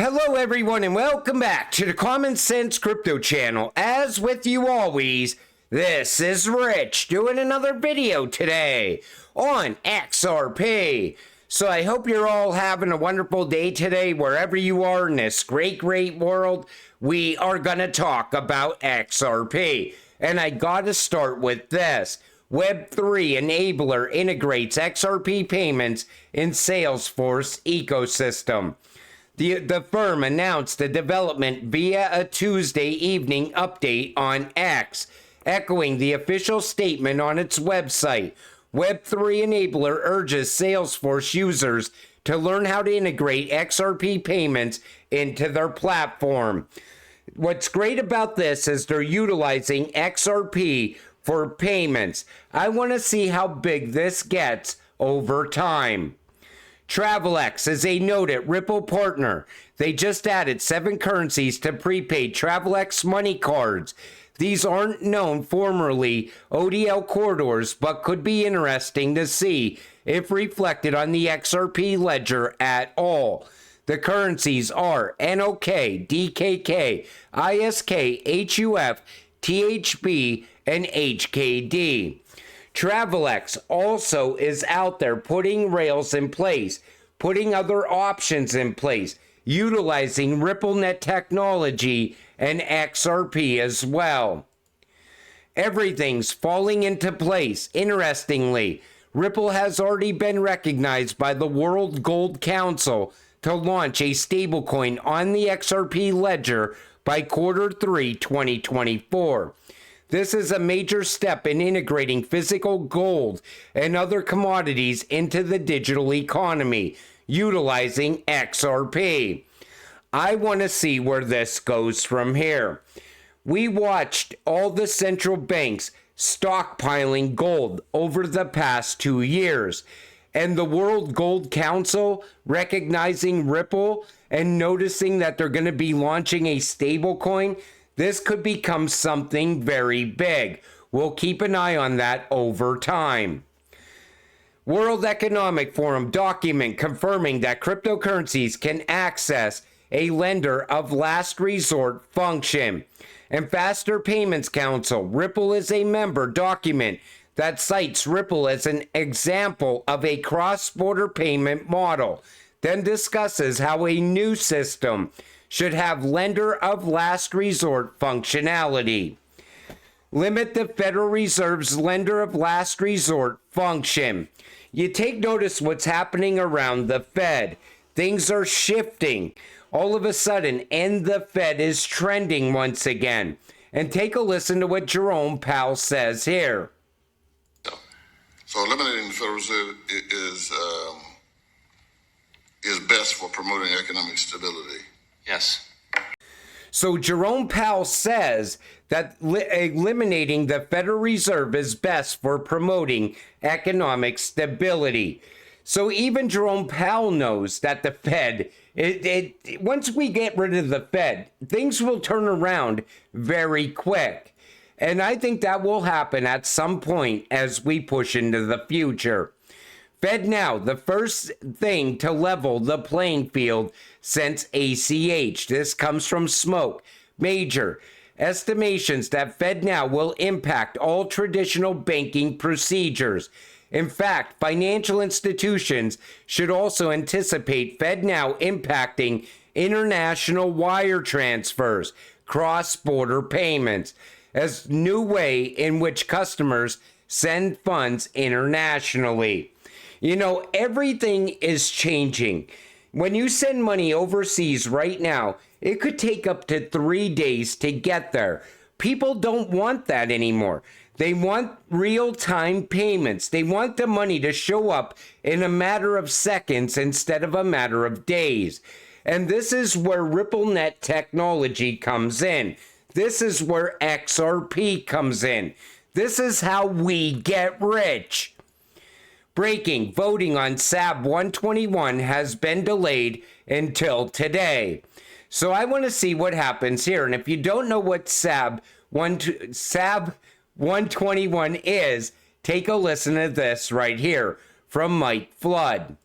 Hello everyone and welcome back to the Common Sense Crypto channel. As with you always, this is Rich doing another video today on XRP. So I hope you're all having a wonderful day today wherever you are in this great world. We are going to talk about XRP. And I got to start with this. Web3 enabler integrates XRP payments in Salesforce ecosystem. The firm announced the development via a Tuesday evening update on X, echoing the official statement on its website. Web3 enabler urges Salesforce users to learn how to integrate XRP payments into their platform. What's great about this is they're utilizing XRP for payments. I want to see how big this gets over time. TravelX is a noted Ripple partner. They just added 7 currencies to prepaid TravelX money cards. These aren't known formerly ODL corridors, but could be interesting to see if reflected on the XRP ledger at all. The currencies are NOK, DKK, ISK, HUF, THB, and HKD. TravelX also is out there putting rails in place, putting other options in place, utilizing RippleNet technology and XRP as well. Everything's falling into place. Interestingly, Ripple has already been recognized by the World Gold Council to launch a stablecoin on the XRP ledger by Q3 2024. This is a major step in integrating physical gold and other commodities into the digital economy, utilizing XRP. I want to see where this goes from here. We watched all the central banks stockpiling gold over the past 2 years, and the World Gold Council recognizing Ripple and noticing that they're going to be launching a stablecoin. This could become something very big. We'll keep an eye on that over time. World Economic Forum document confirming that cryptocurrencies can access a lender of last resort function. And Faster Payments Council, Ripple is a member document that cites Ripple as an example of a cross-border payment model, then discusses how a new system should have lender of last resort functionality. Limit the Federal Reserve's lender of last resort function. You take notice what's happening around the Fed. Things are shifting all of a sudden, and the Fed is trending once again. And take a listen to what Jerome Powell says here. So eliminating the Federal Reserve is best for promoting economic stability. Yes. So Jerome Powell says that eliminating the Federal Reserve is best for promoting economic stability. So even Jerome Powell knows that the Fed, once we get rid of the Fed, things will turn around very quick. And I think that will happen at some point as we push into the future. FedNow, the first thing to level the playing field since ACH. This comes from Smoke. Major estimations that FedNow will impact all traditional banking procedures. In fact, financial institutions should also anticipate FedNow impacting international wire transfers, cross-border payments, as new way in which customers send funds internationally. You know, everything is changing. When you send money overseas right now, it could take up to 3 days to get there. People don't want that anymore. They want real-time payments. They want the money to show up in a matter of seconds instead of a matter of days. And this is where RippleNet technology comes in. This is where XRP comes in. This is how we get rich. Breaking, voting on SAB 121 has been delayed until today. So I want to see what happens here. And if you don't know what SAB 121 is, take a listen to this right here from Mike Flood.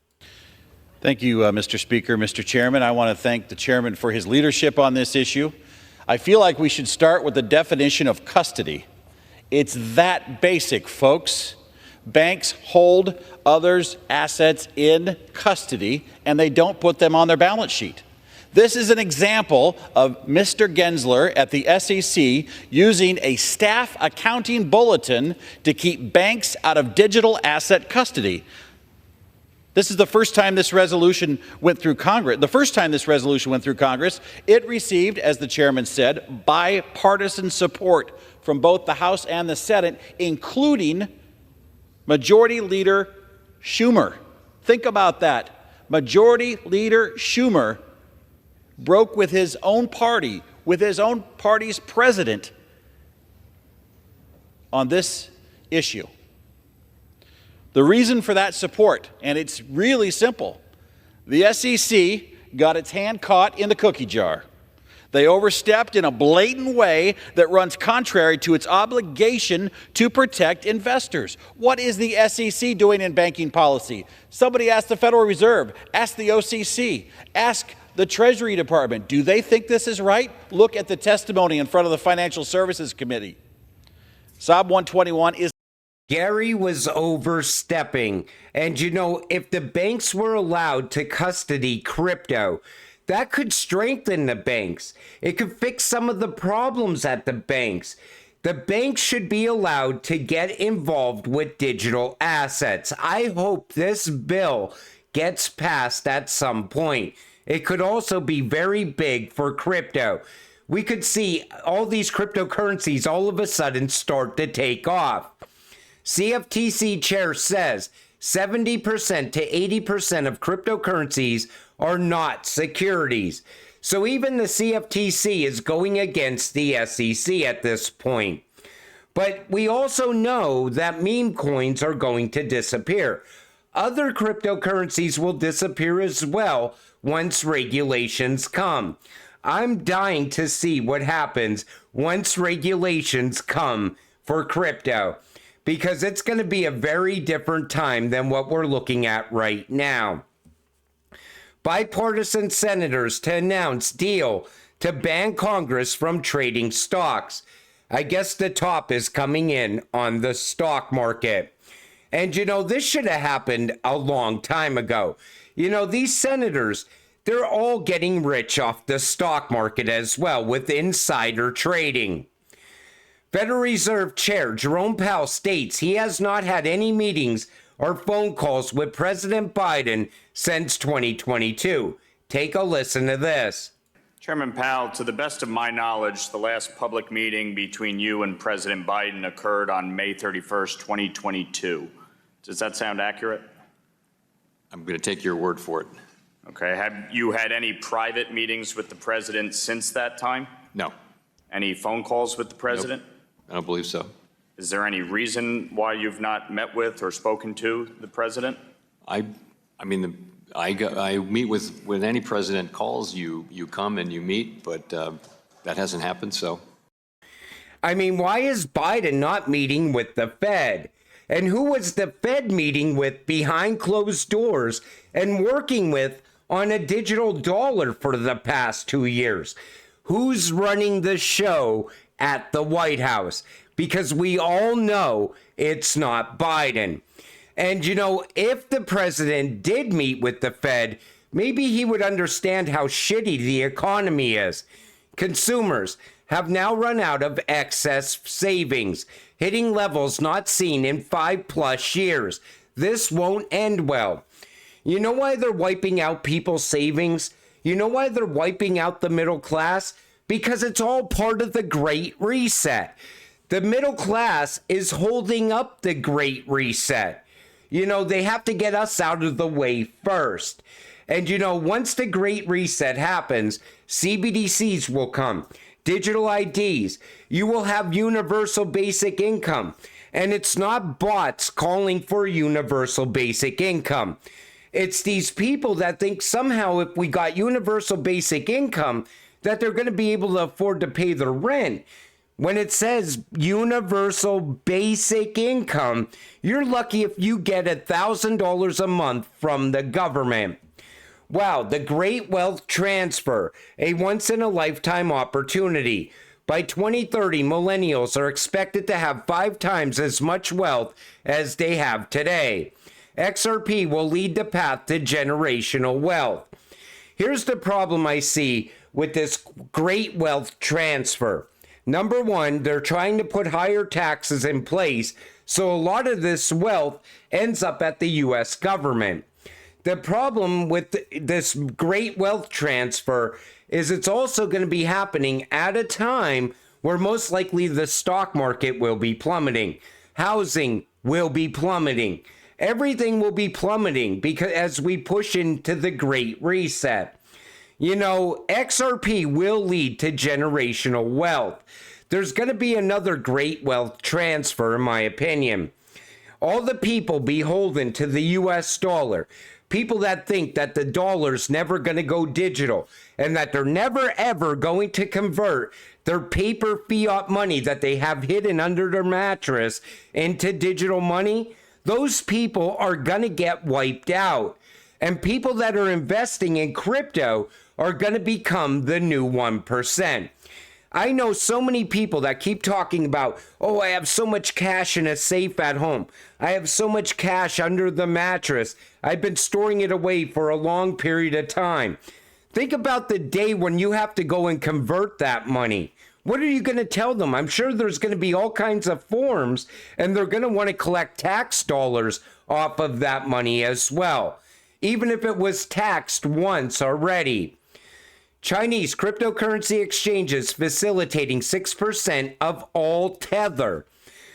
Thank you, Mr. Speaker. Mr. Chairman, I want to thank the chairman for his leadership on this issue. I feel like we should start with the definition of custody. It's that basic, folks. Banks hold others' assets in custody, and they don't put them on their balance sheet. This is an example of Mr. Gensler at the SEC using a staff accounting bulletin to keep banks out of digital asset custody. This is the first time this resolution went through Congress. It received, as the chairman said, bipartisan support from both the House and the Senate, including Majority Leader Schumer. Think about that. Majority Leader Schumer broke with his own party, with his own party's president on this issue. The reason for that support, and it's really simple, the SEC got its hand caught in the cookie jar. They overstepped in a blatant way that runs contrary to its obligation to protect investors. What is the SEC doing in banking policy? Somebody ask the Federal Reserve, ask the OCC, ask the Treasury Department. Do they think this is right? Look at the testimony in front of the Financial Services Committee. Sob 121 is... Gary was overstepping. And you know, if the banks were allowed to custody crypto, that could strengthen the banks. It could fix some of the problems at the banks. The banks should be allowed to get involved with digital assets. I hope this bill gets passed at some point. It could also be very big for crypto. We could see all these cryptocurrencies all of a sudden start to take off. CFTC chair says 70% to 80% of cryptocurrencies are not securities. So even the CFTC is going against the SEC at this point. But we also know that meme coins are going to disappear. Other cryptocurrencies will disappear as well once regulations come. I'm dying to see what happens once regulations come for crypto, because it's going to be a very different time than what we're looking at right now. Bipartisan senators to announce deal to ban Congress from trading stocks. I guess the top is coming in on the stock market. And you know, this should have happened a long time ago. You know, these senators, they're all getting rich off the stock market as well with insider trading. Federal Reserve Chair Jerome Powell states he has not had any meetings or phone calls with President Biden since 2022. Take a listen to this. Chairman Powell, to the best of my knowledge, the last public meeting between you and President Biden occurred on May 31st, 2022. Does that sound accurate? I'm going to take your word for it. Okay. Have you had any private meetings with the president since that time? No. Any phone calls with the president? Nope. I don't believe so. Is there any reason why you've not met with or spoken to the president? I meet with when any president calls you come and you meet, but that hasn't happened. So, I mean, why is Biden not meeting with the Fed? And who was the Fed meeting with behind closed doors and working with on a digital dollar for the past 2 years? Who's running the show at the White House? Because we all know it's not Biden. And, you know, if the president did meet with the Fed, maybe he would understand how shitty the economy is. Consumers have now run out of excess savings, hitting levels not seen in 5+ years. This won't end well. You know why they're wiping out people's savings? You know why they're wiping out the middle class? Because it's all part of the Great Reset. The middle class is holding up the Great Reset. You know, they have to get us out of the way first. And, you know, once the Great Reset happens, CBDCs will come, digital IDs. You will have universal basic income. And it's not bots calling for universal basic income. It's these people that think somehow if we got universal basic income, that they're going to be able to afford to pay their rent. When it says universal basic income, you're lucky if you get $1,000 a month from the government. Wow, the great wealth transfer, a once-in-a-lifetime opportunity. By 2030, millennials are expected to have 5 times as much wealth as they have today. XRP will lead the path to generational wealth. Here's the problem I see with this great wealth transfer. Number one, they're trying to put higher taxes in place, so a lot of this wealth ends up at the U.S. government. The problem with this great wealth transfer is it's also going to be happening at a time where most likely the stock market will be plummeting. Housing will be plummeting. Everything will be plummeting because as we push into the Great Reset. You know, XRP will lead to generational wealth. There's going to be another great wealth transfer, in my opinion. All the people beholden to the US dollar, people that think that the dollar's never going to go digital and that they're never ever going to convert their paper fiat money that they have hidden under their mattress into digital money, those people are going to get wiped out. And people that are investing in crypto are going to become the new 1%. I know so many people that keep talking about, oh, I have so much cash in a safe at home. I have so much cash under the mattress. I've been storing it away for a long period of time. Think about the day when you have to go and convert that money. What are you going to tell them? I'm sure there's going to be all kinds of forms, and they're going to want to collect tax dollars off of that money as well, even if it was taxed once already. Chinese cryptocurrency exchanges facilitating 6% of all Tether.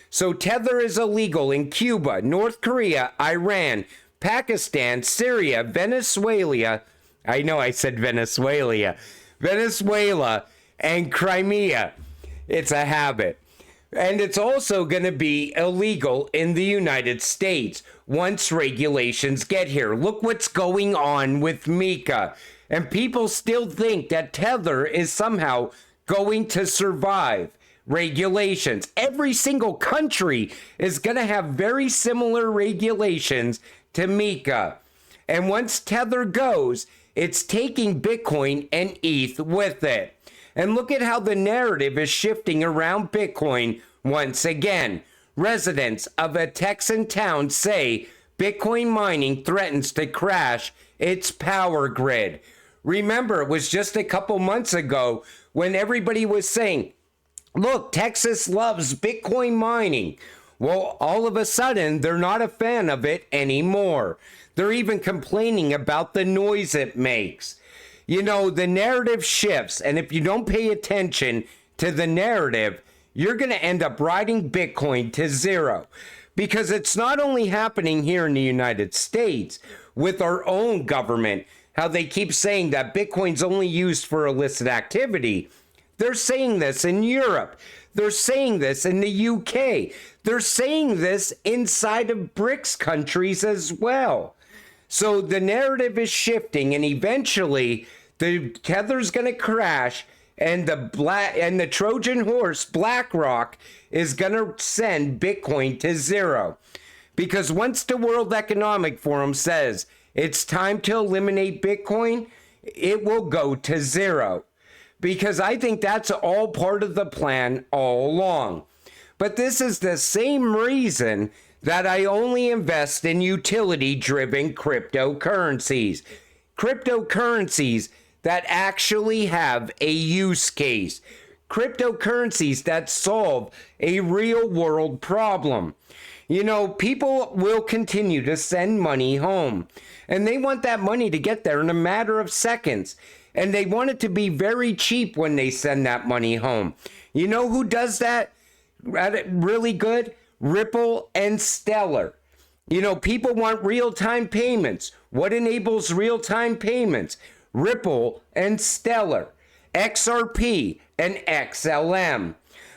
So Tether is illegal in Cuba, North Korea, Iran, Pakistan, Syria, Venezuela. I know I said Venezuela, and Crimea. It's a habit. And it's also going to be illegal in the United States once regulations get here. Look what's going on with Mika. And people still think that Tether is somehow going to survive regulations. Every single country is going to have very similar regulations to Mika. And once Tether goes, it's taking Bitcoin and ETH with it. And look at how the narrative is shifting around Bitcoin once again. Residents of a Texan town say Bitcoin mining threatens to crash its power grid. Remember, it was just a couple months ago when everybody was saying, look, Texas loves Bitcoin mining. Well, all of a sudden, they're not a fan of it anymore. They're even complaining about the noise it makes. You know, the narrative shifts, and if you don't pay attention to the narrative, you're going to end up riding Bitcoin to zero. Because it's not only happening here in the United States with our own government, how they keep saying that Bitcoin's only used for illicit activity. They're saying this in Europe. They're saying this in the UK. They're saying this inside of BRICS countries as well. So the narrative is shifting, and eventually the Tether's going to crash, and the Trojan horse BlackRock is going to send Bitcoin to zero. Because once the World Economic Forum says it's time to eliminate Bitcoin, it will go to zero. Because I think that's all part of the plan all along. But this is the same reason that I only invest in utility-driven cryptocurrencies. Cryptocurrencies that actually have a use case. Cryptocurrencies that solve a real-world problem. You know, people will continue to send money home, and they want that money to get there in a matter of seconds. And they want it to be very cheap when they send that money home. You know who does that really good? Ripple and Stellar. You know, people want real-time payments. What enables real-time payments? Ripple and Stellar, XRP and XLM.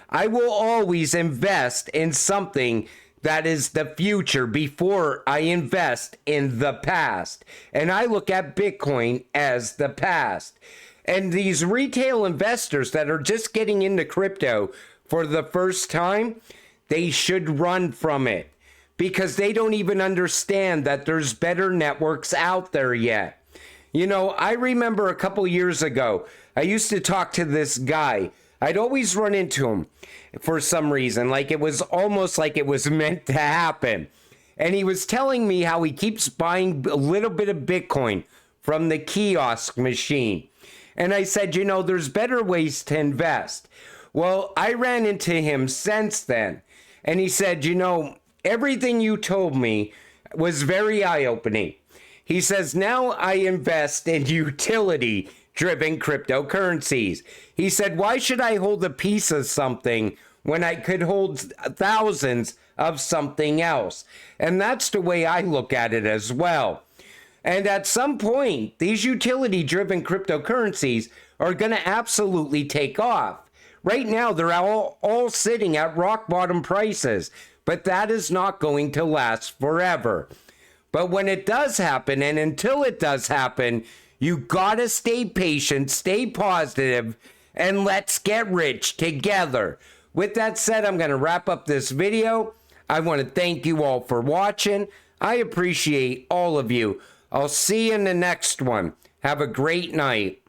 I will always invest in something that is the future before I invest in the past. And I look at Bitcoin as the past. And these retail investors that are just getting into crypto for the first time, they should run from it because they don't even understand that there's better networks out there yet. You know, I remember a couple years ago, I used to talk to this guy. I'd always run into him for some reason, like it was almost like it was meant to happen. And he was telling me how he keeps buying a little bit of Bitcoin from the kiosk machine. And I said, you know, there's better ways to invest. Well, I ran into him since then. And he said, you know, everything you told me was very eye-opening. He says, now I invest in utility-driven cryptocurrencies. He said, why should I hold a piece of something when I could hold thousands of something else? And that's the way I look at it as well. And at some point, these utility-driven cryptocurrencies are going to absolutely take off. Right now, they're all sitting at rock-bottom prices, but that is not going to last forever. But when it does happen, and until it does happen, you gotta stay patient, stay positive, and let's get rich together. With that said, I'm gonna wrap up this video. I want to thank you all for watching. I appreciate all of you. I'll see you in the next one. Have a great night.